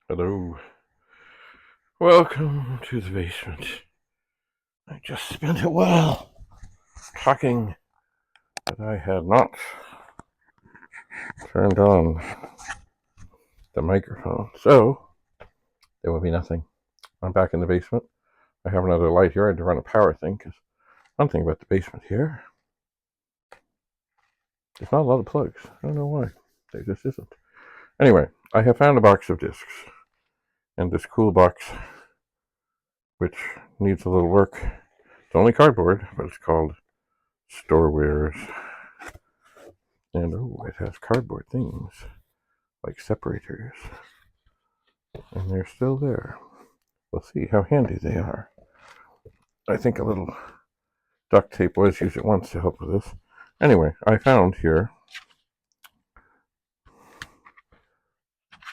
Hello. Welcome to the basement. I just spent a while talking, but I had not turned on the microphone, so there will be nothing. I'm back in the basement. I have another light here. I had to run a power thing, because one thing about the basement here, there's not a lot of plugs. I don't know why. There just isn't. Anyway, I have found a box of discs, and this cool box, which needs a little work. It's only cardboard, but it's called Storewares. And it has cardboard things, like separators. And they're still there. We'll see how handy they are. I think a little duct tape was used at once to help with this. Anyway, I found here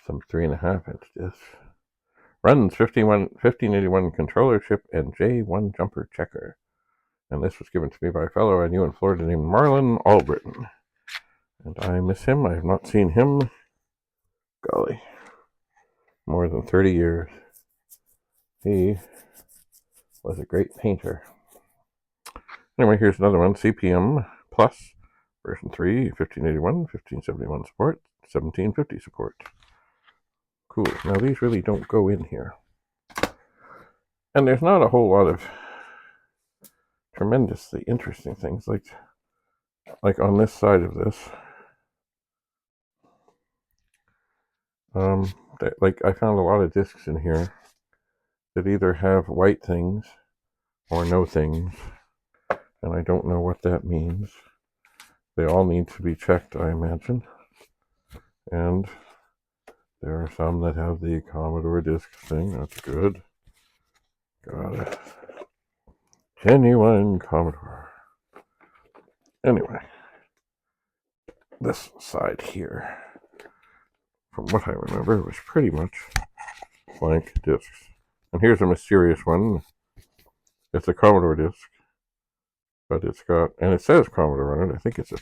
some 3.5-inch discs. Runs 1581 controller chip and J1 jumper checker. And this was given to me by a fellow I knew in Florida named Marlon Albritton. And I miss him. I have not seen him, golly, more than 30 years. He was a great painter. Anyway, here's another one, CPM Plus, version 3, 1581, 1571 support, 1750 support. Cool. Now, these really don't go in here. And there's not a whole lot of tremendously interesting things, like on this side of this. I found a lot of discs in here that either have white things or no things, and I don't know what that means. They all need to be checked, I imagine. And there are some that have the Commodore disk thing. That's good. Got it. Genuine Commodore. Anyway, this side here, from what I remember, was pretty much blank discs. And here's a mysterious one. It's a Commodore disk, but it's got, and it says Commodore on it. I think it's a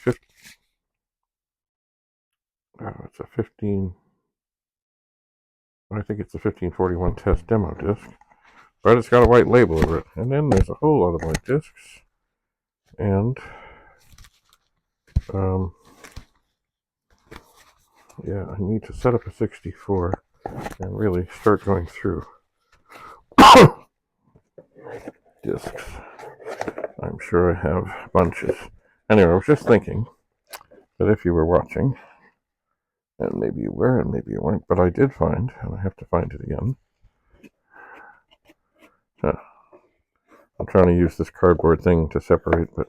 1541 test demo disc, but it's got a white label over it. And then there's a whole lot of blank discs, and yeah, I need to set up a 64 and really start going through discs. I'm sure I have bunches. Anyway, I was just thinking that if you were watching, and maybe you were and maybe you weren't, but I did find, and I have to find it again. I'm trying to use this cardboard thing to separate, but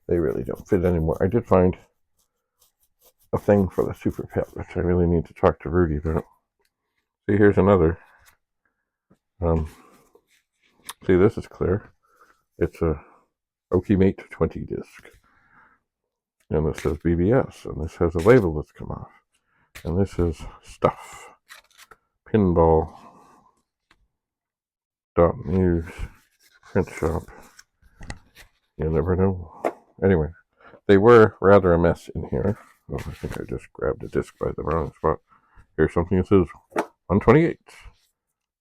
they really don't fit anymore. I did find a thing for the Super Pet, which I really need to talk to Rudy about. See, here's another. See, this is clear. It's a Okimate 20 disc. And this says BBS, and this has a label that's come off. And this is Stuff. Pinball. .news. Print shop. You never know. Anyway, they were rather a mess in here. Oh, I think I just grabbed a disc by the wrong spot. Here's something that says 128.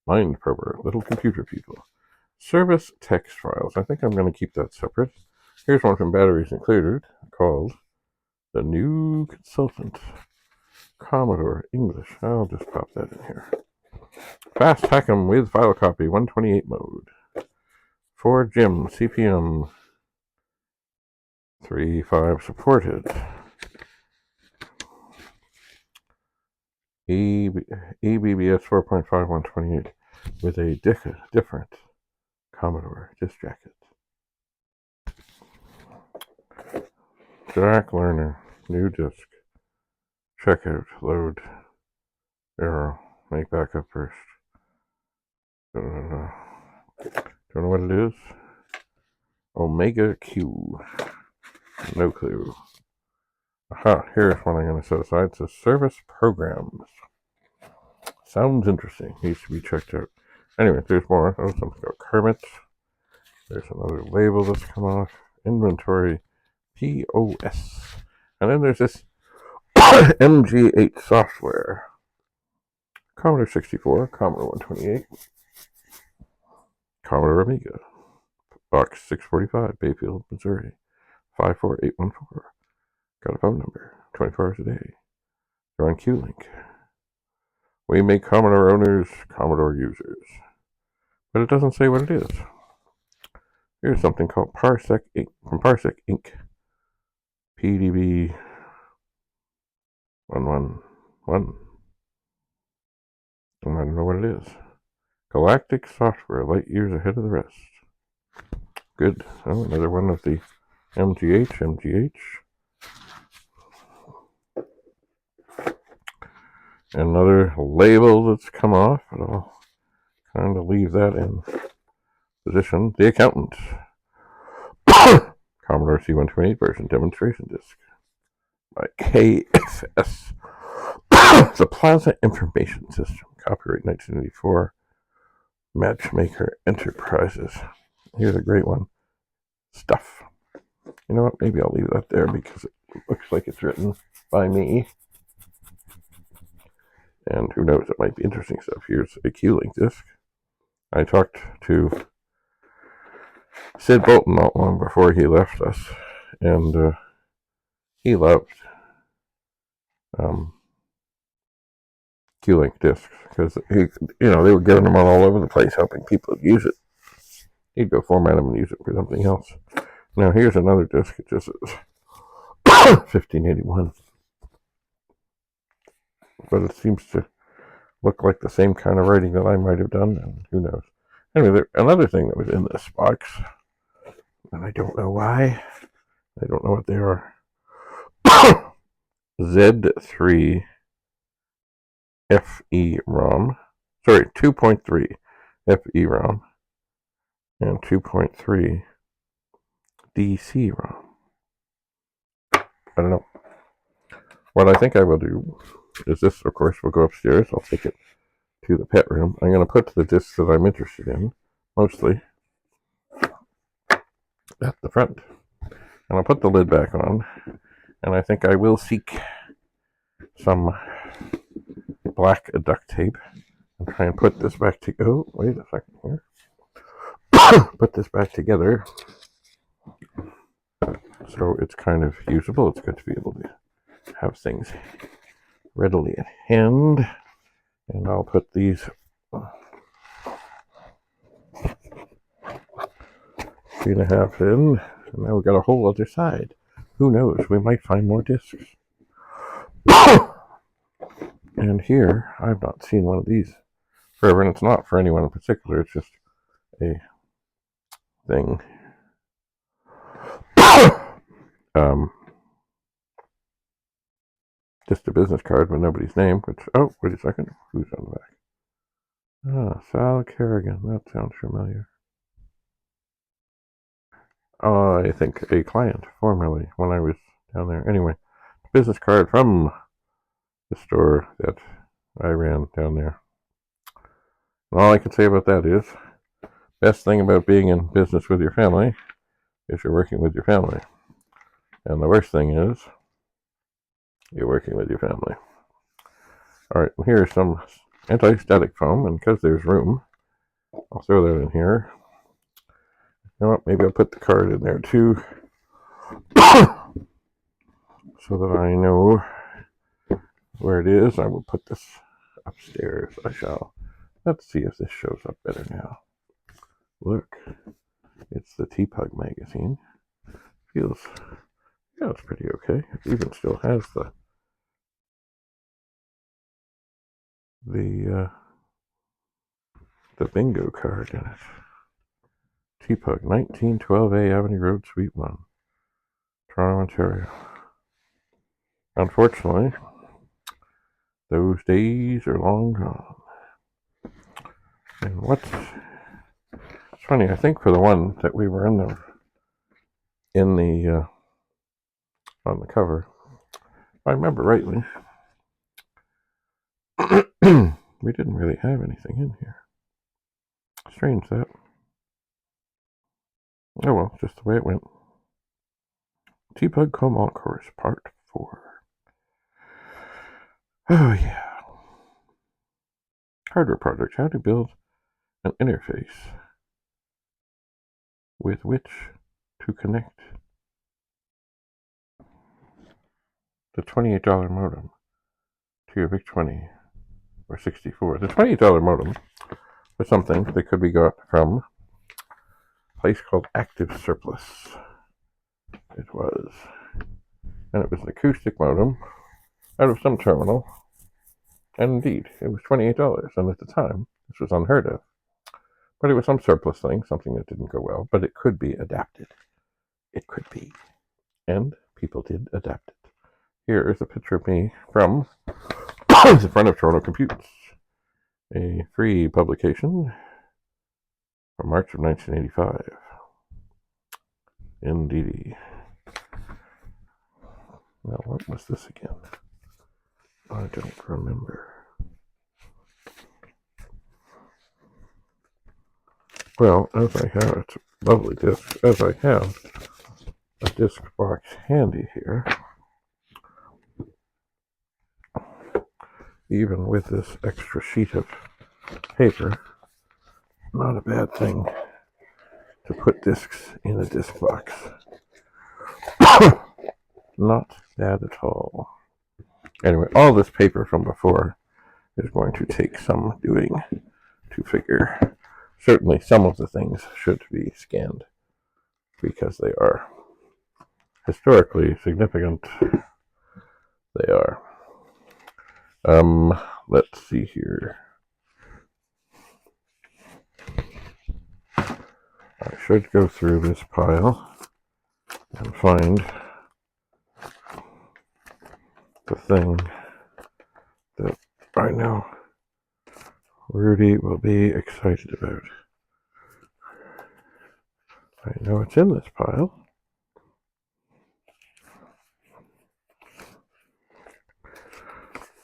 Mind Prober, Little Computer People. Service text files. I think I'm going to keep that separate. Here's one from Batteries Included called The New Consultant. Commodore English. I'll just pop that in here. Fast hack 'em with file copy 128 mode. For Jim CPM 3.5 supported. EBBS 4.5 128 with a different Commodore disc jacket. Jack Lerner, new disc. Checkout, load, arrow, make backup first. Don't know what it is. Omega Q. No clue. Aha, here's one I'm going to set aside. It says Service Programs. Sounds interesting. Needs to be checked out. Anyway, there's more. Oh, something about Kermit. There's another label that's come off. Inventory. POS. And then there's this MG8 software. Commodore 64, Commodore 128, Commodore Amiga, box 645, Bayfield, Missouri, 54814. Got a phone number, 24 hours a day. You're on Q-Link. We make Commodore owners Commodore users. But it doesn't say what it is. Here's something called Parsec Inc. from Parsec Inc. PDB 111. I don't know what it is. Galactic software, light years ahead of the rest. Good. Oh, another one of the MGH. Another label that's come off, but I'll kind of leave that in position. The Accountant. Commodore C128 version demonstration disc by KFS. The Plaza Information System. Copyright 1984. Matchmaker Enterprises. Here's a great one. Stuff. You know what? Maybe I'll leave that there because it looks like it's written by me. And who knows, it might be interesting stuff. Here's a Q-Link disc. I talked to Sid Bolton not long before he left us, and he loved Q-Link discs because they were giving them all over the place, helping people use it. He'd go format them and use it for something else. Now here's another disc. It just says 1581, but it seems to look like the same kind of writing that I might have done, and who knows. Anyway, another thing that was in this box, and I don't know why. I don't know what they are. Z3 FE ROM. Sorry, 2.3 FE ROM and 2.3 DC ROM. I don't know. What I think I will do is this, of course, will go upstairs. I'll take it to the pet room. I'm going to put the discs that I'm interested in, mostly, at the front. And I'll put the lid back on. And I think I will seek some black duct tape and try and put this back together. Oh, wait a second here. Put this back together so it's kind of usable. It's good to be able to have things readily at hand. And I'll put these 3.5 in. And now we've got a whole other side. Who knows? We might find more discs. And here, I've not seen one of these forever, and it's not for anyone in particular. It's just a thing. Just a business card with nobody's name. Which, oh, wait a second. Who's on the back? Ah, Sal Kerrigan. That sounds familiar. I think a client, formerly, when I was down there. Anyway, business card from the store that I ran down there. And all I can say about that is, best thing about being in business with your family is you're working with your family. And the worst thing is, you're working with your family. Alright, here's some anti-static foam, and because there's room, I'll throw that in here. You know what, maybe I'll put the card in there too, so that I know where it is. I will put this upstairs. I shall. Let's see if this shows up better now. Look, it's the T-Pug magazine. Feels, yeah, it's pretty okay. It even still has the bingo card in it. T-Pug, 1912A Avenue Road, Suite 1, Toronto, Ontario. Unfortunately, those days are long gone. And what's funny, I think for the one that we were on the cover, if I remember rightly, we didn't really have anything in here. Strange that. Oh well, just the way it went. T-Pug Commodore Course, Part 4. Oh yeah. hardware project. How to build an interface with which to connect the $28 modem to your VIC-20 or 64. The $28 modem was something that could be got from a place called Active Surplus. It was. And it was an acoustic modem out of some terminal. And indeed, it was $28. And at the time, this was unheard of. But it was some surplus thing, something that didn't go well. But it could be adapted. It could be. And people did adapt it. Here is a picture of me from the front of Toronto Computes, a free publication from March of 1985. Indeed. Now, what was this again? I don't remember. Well, as I have, it's a lovely disc, as I have a disc box handy here, even with this extra sheet of paper, not a bad thing to put discs in a disc box. Not bad at all. Anyway, all this paper from before is going to take some doing to figure. Certainly some of the things should be scanned because they are historically significant. They are. Let's see here. I should go through this pile and find the thing that I know Rudy will be excited about. I know it's in this pile.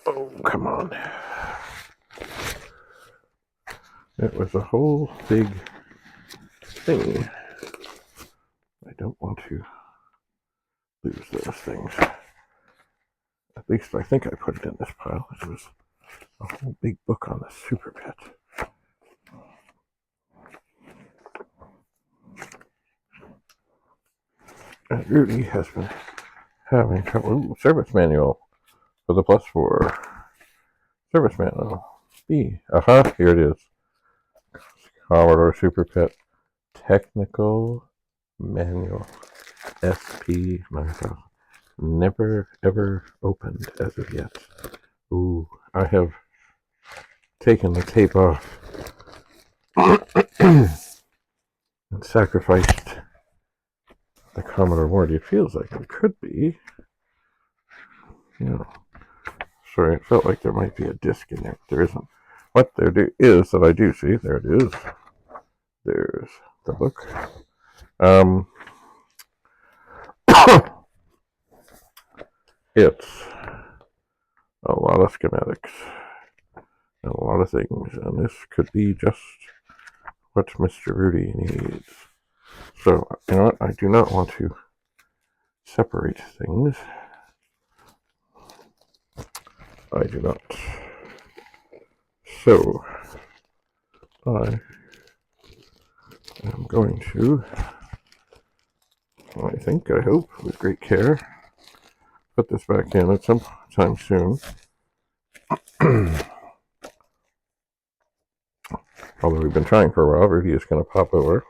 Oh, come on. It was a whole big thing. I don't want to lose those things. At least I think I put it in this pile. It was a whole big book on the Super Pet. And Rudy has been having trouble. Ooh, service manual for the Plus 4. Service manual. B. Here it is. Commodore Super Pet Technical Manual. SP 9000. Never ever opened as of yet. Ooh, I have taken the tape off and sacrificed the Commodore warranty. It feels like it could be. Sorry, it felt like there might be a disc in there. There isn't. What there is that I do see, there it is. There's the book. It's a lot of schematics and a lot of things, and this could be just what Mr. Rudy needs. So, you know what? I do not want to separate things. I do not. So, I am going to, I hope, with great care, put this back in at some time soon. Although we've been trying for a while, Rudy is going to pop over.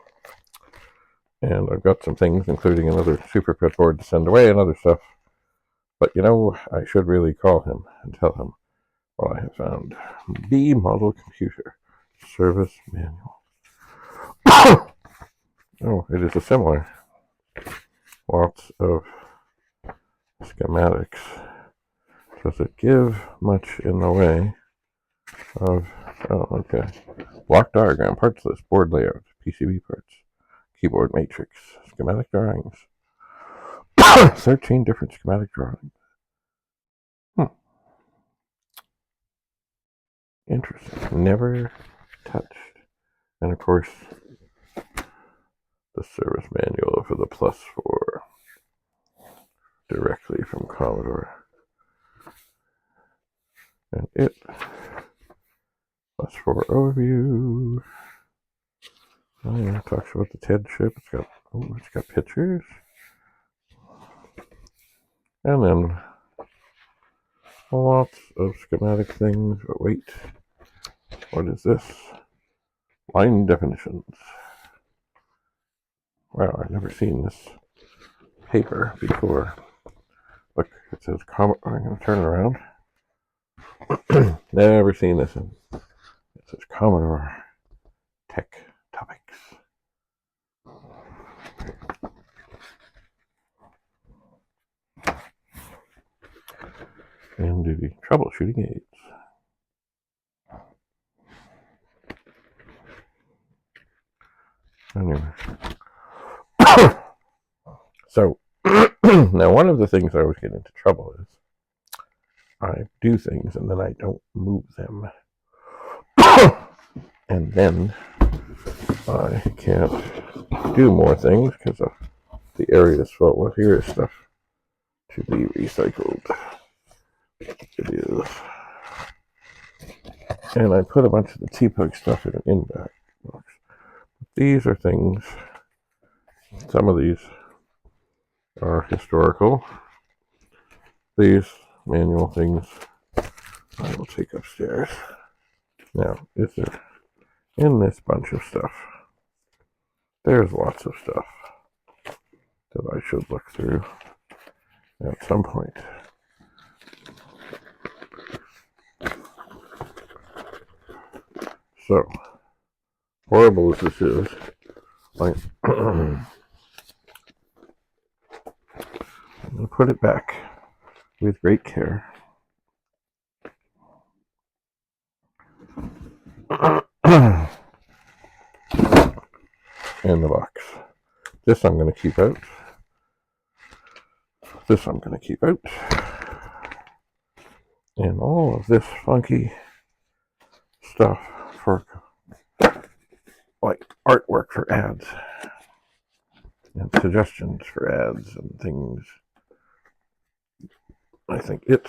And I've got some things, including another Super Pet board to send away and other stuff. But I should really call him and tell him what I have found. B model computer. Service manual. Oh, it is a similar. Lots of schematics. Does it give much in the way of, okay. Block diagram, parts list, board layout, PCB parts, keyboard matrix, schematic drawings. 13 different schematic drawings. Interesting. Never touched. And of course, the service manual for the Plus 4 directly from Commodore. And it, +4 overview. Oh, yeah, it talks about the TED chip. It's got pictures. And then lots of schematic things. But wait, what is this? Line definitions. Wow, I've never seen this paper before. Look, it says Commodore. I'm going to turn it around. Never seen this. It says Commodore Tech Topics. And the troubleshooting aids. Anyway. So, now one of the things I always get into trouble is I do things and then I don't move them. And then I can't do more things because of the area is full. Well, here is stuff to be recycled. It is. And I put a bunch of the T-Pug stuff in an in-back box. These are things, some of these are historical. These manual things I will take upstairs. Now, is there, in this bunch of stuff, there's lots of stuff that I should look through at some point. So, horrible as this is, I'm going to put it back with great care. In the box. This I'm going to keep out. This I'm going to keep out. And all of this funky stuff for like artwork for ads and suggestions for ads and things. I think it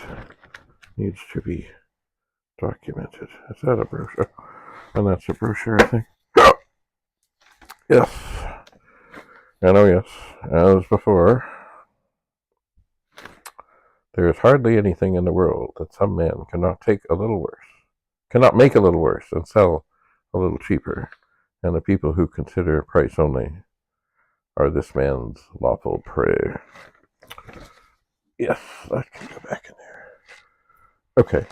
needs to be documented. Is that a brochure? And that's a brochure, I think. Yes. And oh yes, as before, there is hardly anything in the world that some man cannot make a little worse and sell a little cheaper. And the people who consider price only are this man's lawful prey. Yes, that can go back in there. Okay.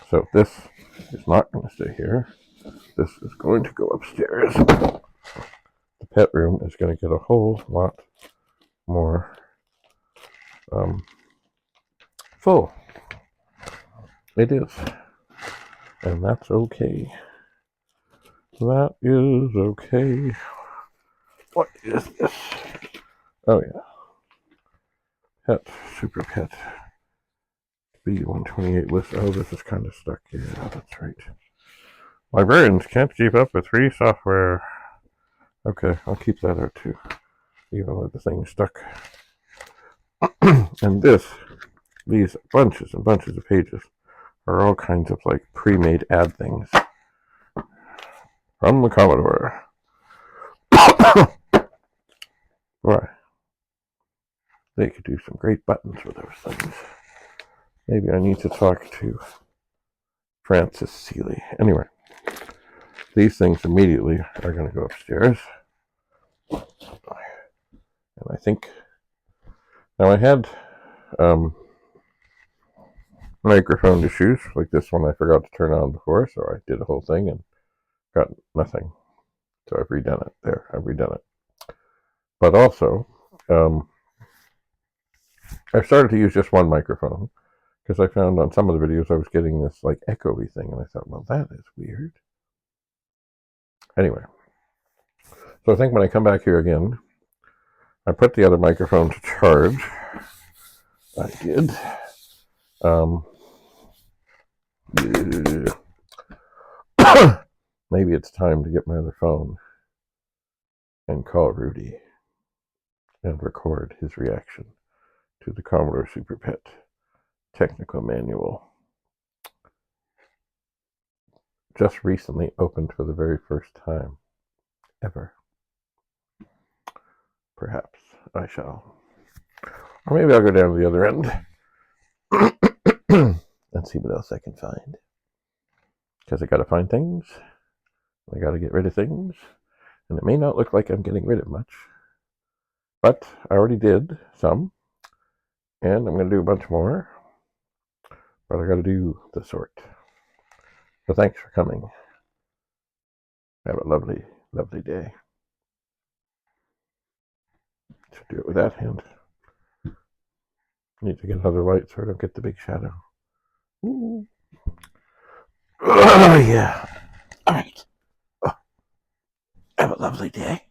So this is not going to stay here. This is going to go upstairs. The pet room is going to get a whole lot more full. It is. And that's okay. That is okay. What is this? Oh yeah. Pet, super pet. B128 list. Oh, this is kind of stuck. Yeah, that's right. Librarians can't keep up with free software. Okay, I'll keep that out too. Even though the thing's stuck. And these bunches and bunches of pages are all kinds of like pre-made ad things from the Commodore. Boy, they could do some great buttons with those things. Maybe I need to talk to Francis Seeley. Anyway, these things immediately are going to go upstairs. And I think, now I had microphone issues, like this one I forgot to turn on before, so I did the whole thing and got nothing. So I've redone it. There, I've redone it. But also, I started to use just one microphone because I found on some of the videos I was getting this like echoey thing, and I thought, well, that is weird. Anyway, so I think when I come back here again, I put the other microphone to charge. I did. Maybe it's time to get my other phone and call Rudy and record his reaction to the Commodore Super Pet technical manual. just recently opened for the very first time ever. Perhaps I shall. Or maybe I'll go down to the other end and see what else I can find. Because I gotta find things. I gotta get rid of things. And it may not look like I'm getting rid of much. But I already did some. And I'm gonna do a bunch more. But I gotta do the sort. So thanks for coming. Have a lovely, lovely day. Should do it with that hand. Need to get another light so I don't get the big shadow. Ooh. Oh, yeah. All right. Oh. Have a lovely day.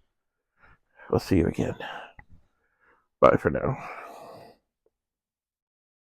We'll see you again. Bye for now.